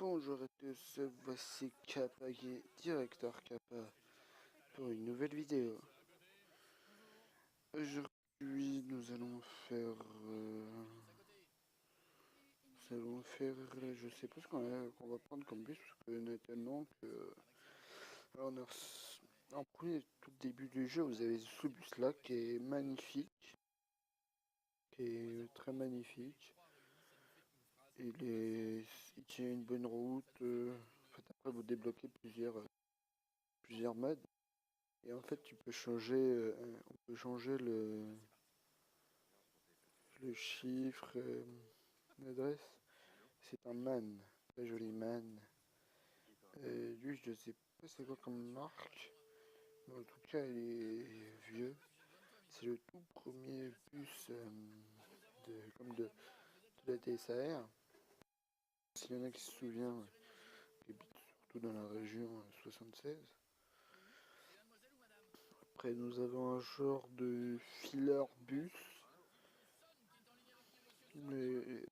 Bonjour à tous, voici Kappa qui est directeur Kappa pour une nouvelle vidéo. Aujourd'hui nous allons faire je sais pas ce qu'on va prendre comme bus parce que naturellement que alors, en premier tout début du jeu vous avez ce bus là qui est magnifique, qui est très magnifique. Il tient une bonne route. En fait, après vous débloquez plusieurs modes. Et en fait, tu peux changer, on peut changer le chiffre, l'adresse. C'est un man, très joli man. Lui, je ne sais pas c'est quoi comme marque, mais en tout cas, il est vieux. C'est le tout premier bus de la TSAR. S'il y en a qui se souviennent, qui habitent surtout dans la région 76. Après, nous avons un genre de filler bus. Mais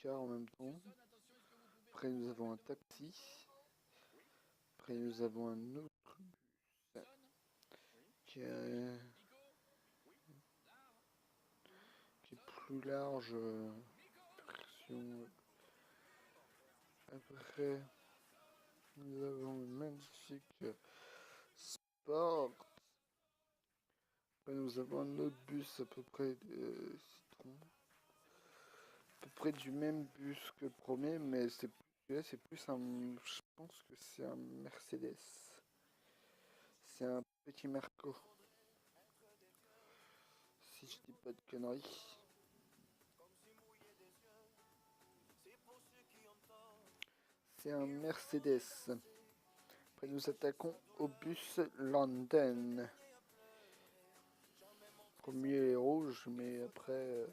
car en même temps. Après nous avons un taxi. Après nous avons un autre bus qui est, qui est plus large. Version. Après nous avons une magnifique Sport. Après nous avons un autre bus à peu près de Citron. À peu près du même bus que le premier, mais c'est plus un. Je pense que c'est un Mercedes. C'est un petit Merco. Si je dis pas de conneries. C'est un Mercedes. Après nous attaquons au bus London. Premier est rouge, mais après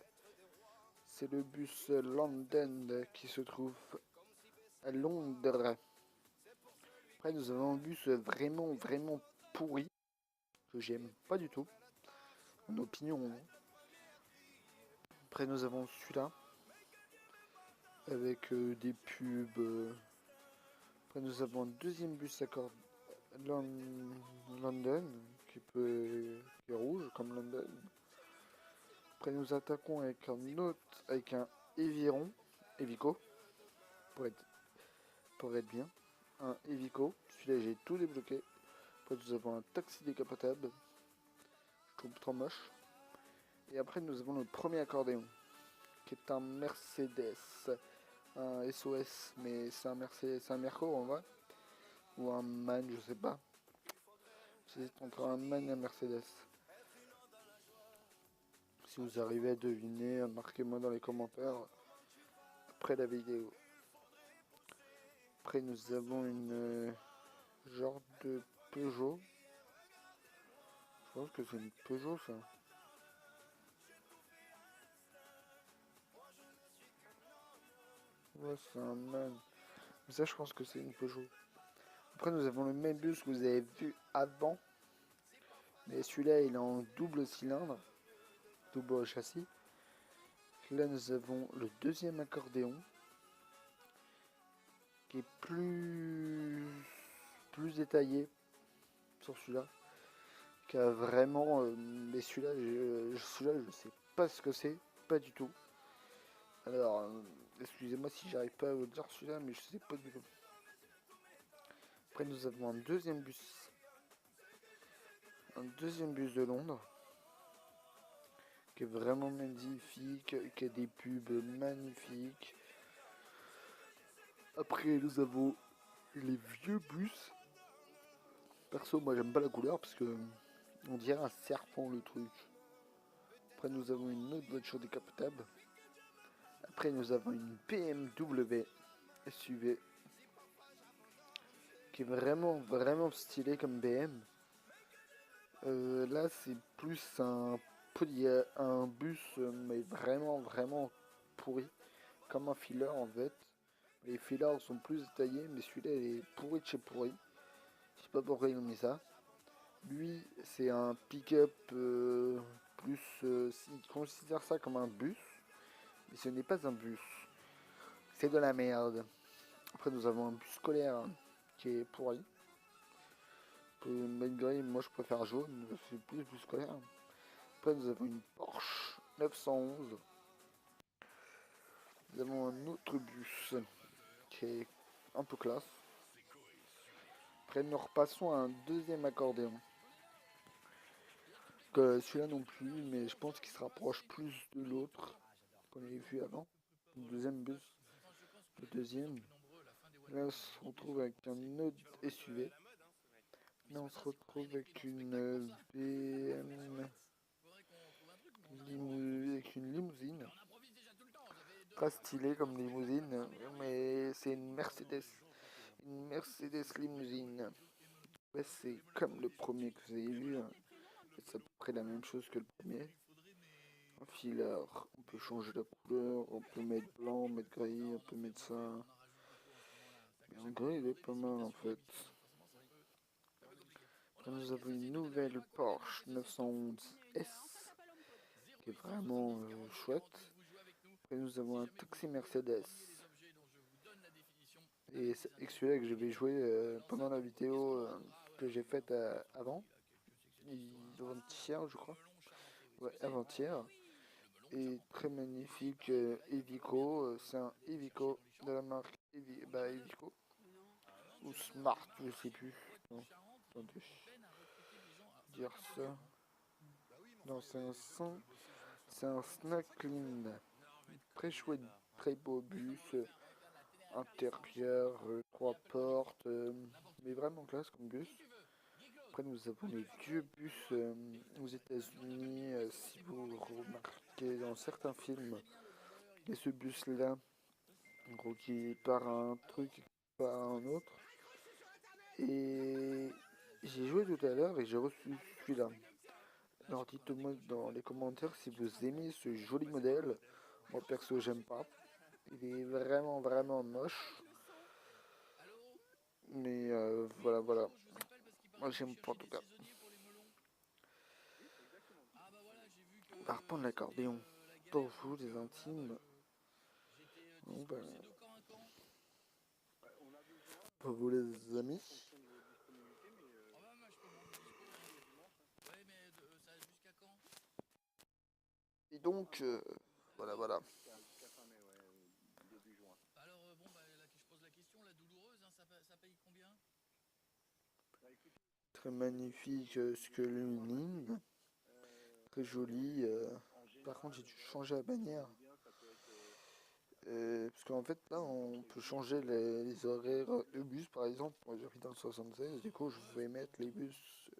c'est le bus London qui se trouve à Londres. Après nous avons un bus vraiment pourri, que j'aime pas du tout. En opinion. Après nous avons celui-là, avec des pubs. Après nous avons un deuxième bus à London, qui est rouge comme London. Après nous attaquons avec un Evico, pour être bien. Un Evico, celui-là j'ai tout débloqué. Après nous avons un taxi décapotable, je trouve trop moche. Et après nous avons le premier accordéon, qui est un Mercedes, un SOS, mais c'est un Mercedes, c'est un Merco en vrai, ou un MAN, je sais pas. J'hésite entre un MAN et un Mercedes. Si vous arrivez à deviner, marquez-moi dans les commentaires après la vidéo. Après nous avons une genre de Peugeot. Je pense que c'est une Peugeot ça. Ouais, c'est un man. Mais ça, je pense que c'est une Peugeot. Après, nous avons le même bus que vous avez vu avant. Mais celui-là, il est en double cylindre. Double châssis. Là, nous avons le deuxième accordéon. Qui est plus détaillé sur celui-là. Qui a vraiment. Mais celui-là, je sais pas ce que c'est. Pas du tout. Alors, excusez-moi si j'arrive pas à vous dire celui-là, mais je sais pas du tout. Après, nous avons un deuxième bus de Londres, qui est vraiment magnifique, qui a des pubs magnifiques. Après, nous avons les vieux bus. Perso, moi, j'aime pas la couleur parce que on dirait un serpent le truc. Après, nous avons une autre voiture décapotable. Après, nous avons une BMW SUV qui est vraiment stylé comme BM. Là, c'est plus un bus, mais vraiment pourri, comme un filler en fait. Les fillers sont plus détaillés, mais celui-là il est pourri de chez pourri. Je sais pas pourquoi ils ont mis ça. Lui, c'est un pick-up plus. Ils considèrent ça comme un bus, mais ce n'est pas un bus. C'est de la merde. Après nous avons un bus scolaire qui est pourri. Malgré moi je préfère jaune, c'est plus bus scolaire. Après nous avons une Porsche 911. Nous avons un autre bus qui est un peu classe. Après nous repassons à un deuxième accordéon. Celui-là non plus, mais je pense qu'il se rapproche plus de l'autre qu'on avait vu avant. Le deuxième bus. Le deuxième. Là on se retrouve avec un autre SUV. Là on se retrouve avec une BM avec une limousine. Très stylée comme limousine, mais c'est une Mercedes. Une Mercedes limousine. Ouais, c'est comme le premier que vous avez vu. C'est à peu près la même chose que le premier. Un filard, on peut changer la couleur, on peut mettre blanc, mettre gris, on peut mettre ça. Mais en gris, il est pas mal en fait. Après, nous avons une nouvelle Porsche 911 S qui est vraiment chouette. Après, nous avons un taxi Mercedes. Et celui-là que je vais jouer pendant la vidéo que j'ai faite avant. Avant-hier, je crois. Ouais, avant-hier. Et très magnifique Evico. C'est un Evico de la marque Evico. Ou Smart, je sais plus. Non, attendez. Dire ça. Non, c'est un Snackline. Très chouette, très beau bus. Intérieur, 3 portes. Mais vraiment classe comme bus. Après, nous avons les vieux bus aux États-Unis. Si vous remarquez dans certains films, il y a ce bus-là, en gros, qui part à un truc et part à un autre. Et j'ai joué tout à l'heure et j'ai reçu celui-là. Alors dites-moi dans les commentaires si vous aimez ce joli modèle. Moi perso j'aime pas. Il est vraiment vraiment moche. Mais voilà voilà. Moi j'aime pas en tout cas. On va reprendre l'accordéon. Pour vous les intimes. Bon, ben, pour vous les amis. Et donc voilà voilà. Très magnifique Skullwing. Très joli. Par contre j'ai dû changer la bannière. Parce qu'en fait là on peut changer les horaires de bus par exemple. Moi j'habite dans le 76, du coup je vais mettre les bus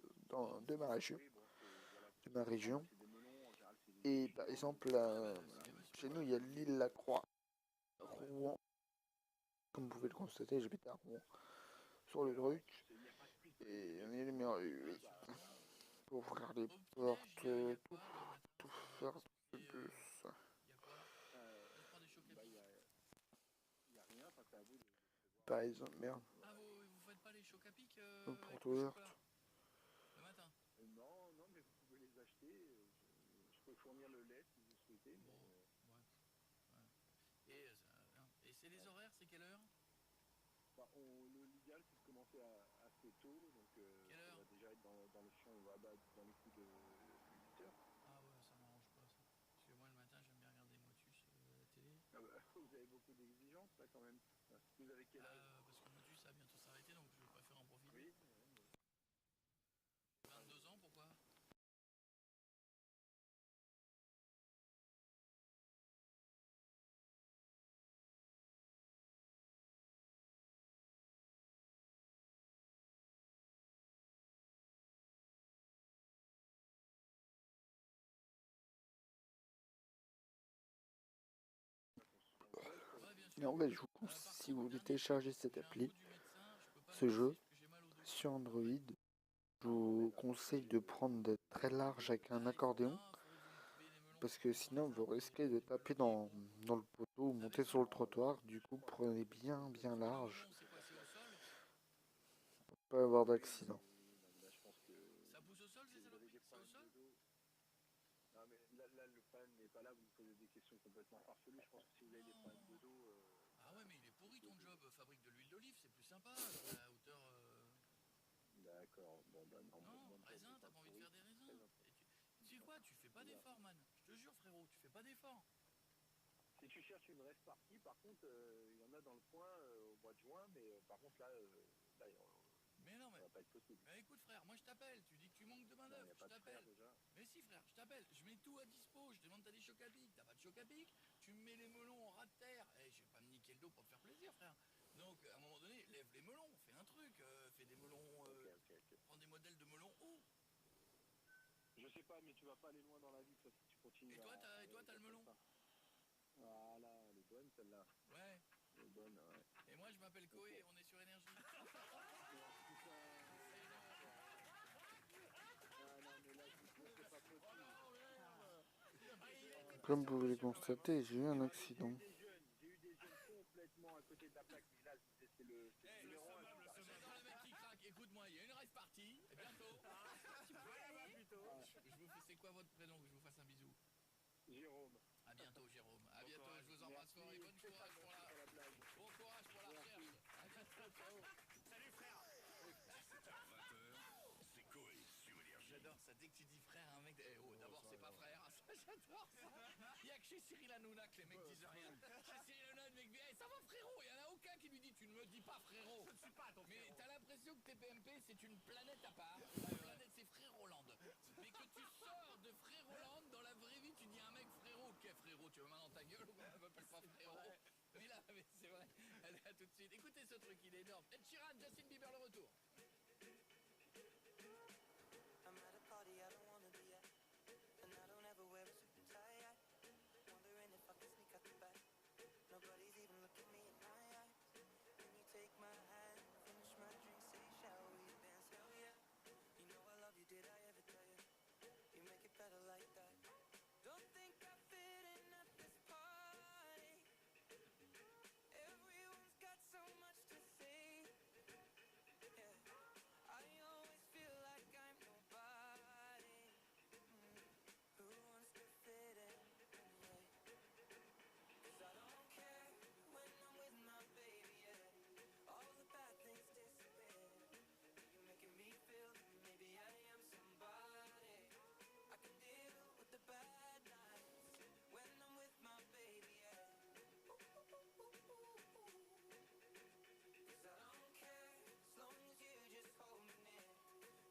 de ma région. Et par exemple chez nous il y a l'île La Croix, Rouen. Comme vous pouvez le constater, j'habite à Rouen sur le truc. Et on est les meilleurs oui. Pour ouvrir les portes, tout faire le bus. Par exemple, merde. Aux portes ouvertes. Et en fait, je vous conseille, si vous voulez télécharger cette appli, ce jeu, sur Android, je vous conseille de prendre de très large avec un accordéon. Parce que sinon, vous risquez de taper dans le poteau ou monter sur le trottoir. Du coup, prenez bien large. Pour pas avoir d'accident. sympa, dans la hauteur... D'accord, bon bah non, Non, même pas raisin, du t'as pas envie de faire des raisins. Tu sais quoi, tu fais pas d'efforts, man. Je te jure, frérot, tu fais pas d'efforts. Si tu cherches une rêve partie, par contre, il y en a dans le coin au mois de juin, mais par contre là, Mais non, ça va pas être possible. mais écoute, frère, moi je t'appelle. Tu dis que tu manques de main Non, il d'œuvre, n'y a je pas de frère t'appelle. déjà. Mais si, frère, je t'appelle. Je mets tout à dispo. Je demande, t'as des chocs à pic. T'as pas de chocs à pic. Tu me mets les melons en ras de terre. Eh, je vais pas me niquer le dos pour te faire plaisir, frère. Donc, à un moment donné, lève les melons. Fais un truc. Fais des melons. Ok. Prends des modèles de melons hauts. Je sais pas, mais tu vas pas aller loin dans la vie, ça, si tu continues. Et toi, t'as le melon. Voilà, elle est bonne celle-là. Ouais. Elle est bonne, ouais. Et moi, je m'appelle Koé. On est sur énergie. Comme vous pouvez le constater, j'ai eu un accident. J'ai eu des jeunes complètement à côté de la plaque, mais là, c'est le numéro 1. J'adore le mec qui craque. Écoute-moi, il y a une rave party. Et bientôt. Je vous fais. C'est quoi votre prénom que je vous fasse un bisou? Jérôme. À bientôt, Jérôme. À bientôt. Je vous embrasse fort et bon courage pour la recherche. À bientôt. Ciao. Salut, frère. 17h-20h, c'est Koé sur Énergie. J'adore ça. Dès que tu dis frère à un mec, d'abord c'est pas frère. Ça, j'adore ça. Il y a que chez Cyril Hanouna que les mecs disent rien. Chez Cyril Hanouna, le mec dit ça va frérot. Il y en a aucun qui lui dit tu ne me dis pas frérot. Je ne suis pas ton frérot. Mais t'as l'impression que TPMP c'est une planète à part. La planète c'est Fréroland. Mais que tu sors de Fréroland dans la vraie vie, tu dis à un mec frérot. Ok frérot, tu veux main dans ta gueule ou on m'appelle pas frérot. Mais là, mais c'est vrai. Allez, à tout de suite. Écoutez ce truc, il est énorme. Ed Sheeran, Justin Bieber, le retour. I'm at a party I don't wanna be at, and I don't ever wear a suit and tie yet. Wondering if I can sneak out the back. Nobody's even looking me in my eyes. Can you take my hand, finish my drink, say shall we dance? Hell yeah. You know I love you, did I ever tell you? You make it better like that. Don't think I fit in at this party. Everyone's got so much to say. Yeah, I always feel like I'm nobody. Who wants to fit in anyway? 'Cause I don't care when I'm with my baby, yeah. All the bad things disappear. You're making me feel that maybe I am somebody. I can deal with the bad nights when I'm with my baby, yeah. 'Cause I don't care as long as you just hold me near.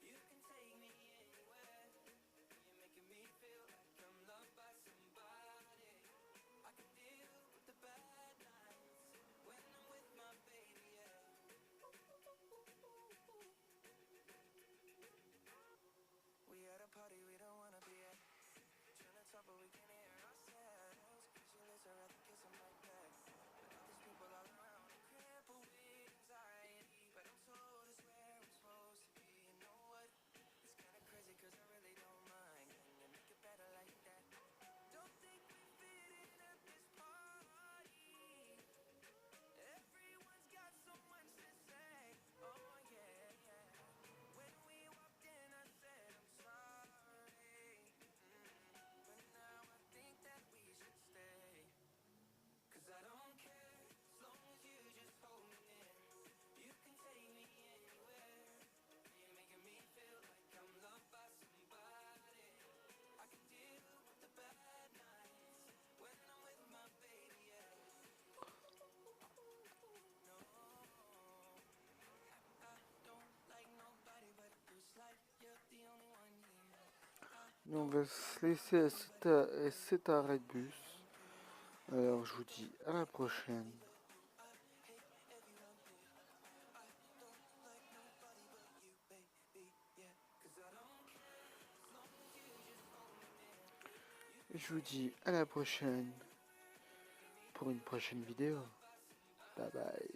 You can take me anywhere. You're making me feel like I'm loved by somebody. I can deal with the bad nights when I'm with my baby, yeah. We at a party we don't wanna be at. Trying to talk but we can't hear ourselves. Pictureless, I'd rather kiss 'em like that. But all these people all around are crippled with anxiety. But I'm told it's where I'm supposed to be. You know what? It's kinda crazy 'cause I really don't mind. Can you make it better like that? Don't think we fit in at this party. Everyone's got so much to say. Oh yeah. When we walked in I said I'm sorry. But now I think that we should stay. 'Cause I don't care as long as you just hold me near. You can take me anywhere. You're making me feel like I'm loved by somebody. I can deal with the bad nights when I'm with my baby, yeah. No, I don't like nobody but Bruce, like you're the only one here. Et on va se laisser à cet arrêt de bus. Alors je vous dis à la prochaine. Je vous dis à la prochaine pour une prochaine vidéo. Bye bye.